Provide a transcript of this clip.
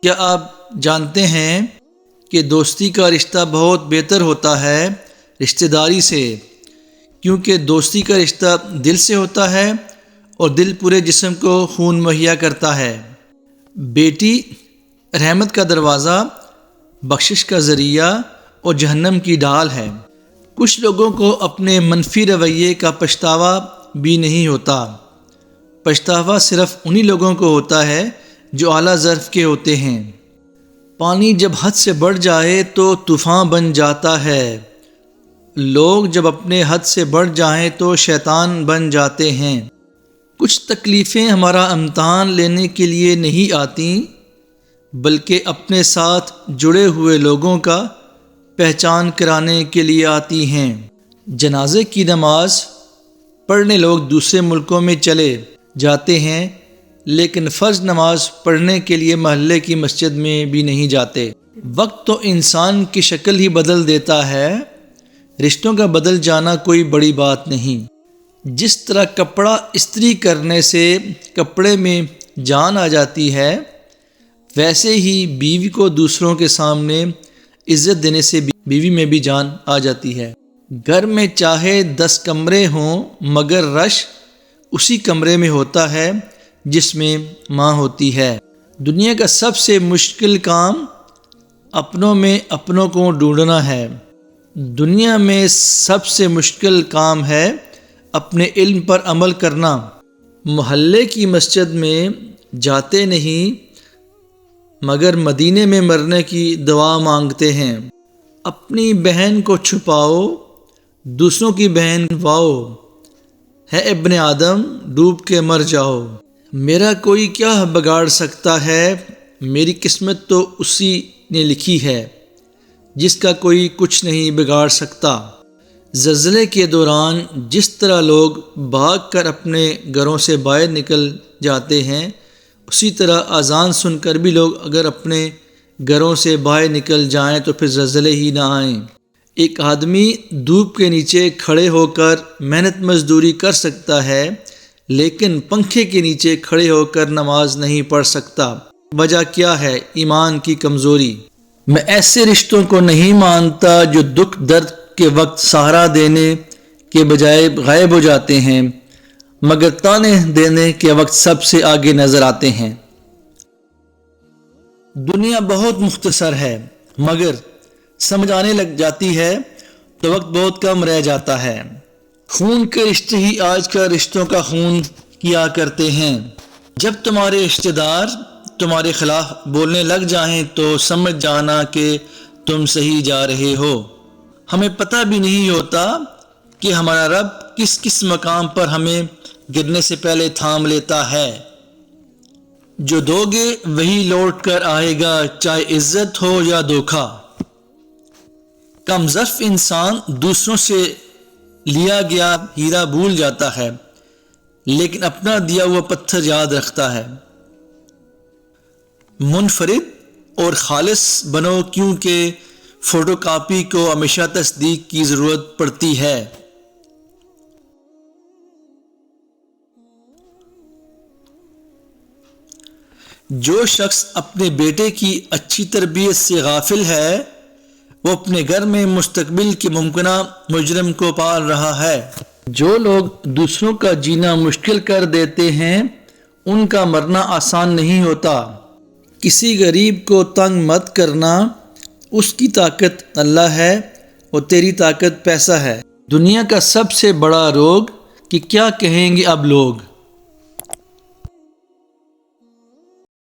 کیا آپ جانتے ہیں کہ دوستی کا رشتہ بہت بہتر ہوتا ہے رشتہ داری سے، کیونکہ دوستی کا رشتہ دل سے ہوتا ہے اور دل پورے جسم کو خون مہیا کرتا ہے۔ بیٹی رحمت کا دروازہ، بخشش کا ذریعہ اور جہنم کی ڈال ہے۔ کچھ لوگوں کو اپنے منفی رویے کا پچھتاوا بھی نہیں ہوتا۔ پچھتاوا صرف انہی لوگوں کو ہوتا ہے جو اعلیٰ ظرف کے ہوتے ہیں۔ پانی جب حد سے بڑھ جائے تو طوفان بن جاتا ہے۔ لوگ جب اپنے حد سے بڑھ جائیں تو شیطان بن جاتے ہیں۔ کچھ تکلیفیں ہمارا امتحان لینے کے لیے نہیں آتیں، بلکہ اپنے ساتھ جڑے ہوئے لوگوں کا پہچان کرانے کے لیے آتی ہیں۔ جنازے کی نماز پڑھنے لوگ دوسرے ملکوں میں چلے جاتے ہیں، لیکن فرض نماز پڑھنے کے لیے محلے کی مسجد میں بھی نہیں جاتے۔ وقت تو انسان کی شکل ہی بدل دیتا ہے، رشتوں کا بدل جانا کوئی بڑی بات نہیں۔ جس طرح کپڑا استری کرنے سے کپڑے میں جان آ جاتی ہے، ویسے ہی بیوی کو دوسروں کے سامنے عزت دینے سے بیوی میں بھی جان آ جاتی ہے۔ گھر میں چاہے 10 کمرے ہوں، مگر رش اسی کمرے میں ہوتا ہے جس میں ماں ہوتی ہے۔ دنیا کا سب سے مشکل کام اپنوں میں اپنوں کو ڈھونڈنا ہے۔ دنیا میں سب سے مشکل کام ہے اپنے علم پر عمل کرنا۔ محلے کی مسجد میں جاتے نہیں، مگر مدینے میں مرنے کی دعا مانگتے ہیں۔ اپنی بہن کو چھپاؤ، دوسروں کی بہن واؤ، ہے ابن آدم ڈوب کے مر جاؤ۔ میرا کوئی کیا بگاڑ سکتا ہے، میری قسمت تو اسی نے لکھی ہے جس کا کوئی کچھ نہیں بگاڑ سکتا۔ زلزلے کے دوران جس طرح لوگ بھاگ کر اپنے گھروں سے باہر نکل جاتے ہیں، اسی طرح اذان سن کر بھی لوگ اگر اپنے گھروں سے باہر نکل جائیں تو پھر زلزلے ہی نہ آئیں۔ ایک آدمی دھوپ کے نیچے کھڑے ہو کر محنت مزدوری کر سکتا ہے، لیکن پنکھے کے نیچے کھڑے ہو کر نماز نہیں پڑھ سکتا۔ وجہ کیا ہے؟ ایمان کی کمزوری۔ میں ایسے رشتوں کو نہیں مانتا جو دکھ درد کے وقت سہارا دینے کے بجائے غائب ہو جاتے ہیں، مگر تانے دینے کے وقت سب سے آگے نظر آتے ہیں۔ دنیا بہت مختصر ہے، مگر سمجھ آنے لگ جاتی ہے تو وقت بہت کم رہ جاتا ہے۔ خون کے رشتے ہی آج کا رشتوں کا خون کیا کرتے ہیں۔ جب تمہارے رشتہ دار تمہارے خلاف بولنے لگ جائیں تو سمجھ جانا کہ تم صحیح جا رہے ہو۔ ہمیں پتہ بھی نہیں ہوتا کہ ہمارا رب کس کس مقام پر ہمیں گرنے سے پہلے تھام لیتا ہے۔ جو دو گے وہی لوٹ کر آئے گا، چاہے عزت ہو یا دھوکہ۔ کم ظرف انسان دوسروں سے لیا گیا ہیرا بھول جاتا ہے، لیکن اپنا دیا ہوا پتھر یاد رکھتا ہے۔ منفرد اور خالص بنو، کیونکہ فوٹو کاپی کو ہمیشہ تصدیق کی ضرورت پڑتی ہے۔ جو شخص اپنے بیٹے کی اچھی تربیت سے غافل ہے، وہ اپنے گھر میں مستقبل کے ممکنہ مجرم کو پال رہا ہے۔ جو لوگ دوسروں کا جینا مشکل کر دیتے ہیں، ان کا مرنا آسان نہیں ہوتا۔ کسی غریب کو تنگ مت کرنا، اس کی طاقت اللہ ہے اور تیری طاقت پیسہ ہے۔ دنیا کا سب سے بڑا روگ کہ کیا کہیں گے اب لوگ۔